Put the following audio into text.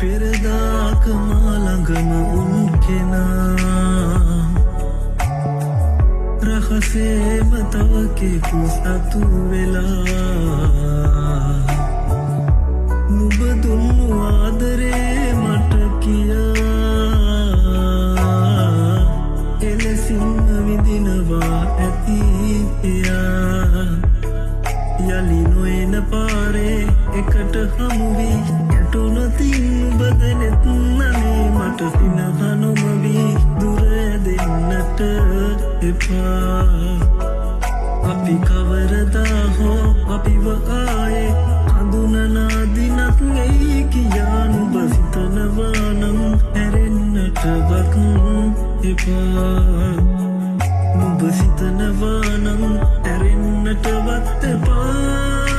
පෙරදාක මා ළඟම උන් කෙනා රහසේම තව කෙකු සතු වෙලා නුඹ දුන්නු ආදරේ මට කියා එලෙසින්ම විඳිනවා ඇති එයා යලි නොයන පාරේ එකට හමුවී ගැටුනතින් නුඹදනෙත් නනේ මට සිනහ නොමවී දුර දෙන්නට එපා අපි කවරදා හෝ අපිව ආයේ හඳුනනා දිනක් එයි කියා නුඹ සිතනවා නම් හැරෙන්නටවත් එපා නුඹ සිතනවා නම් හැරෙන්නටවත් එපා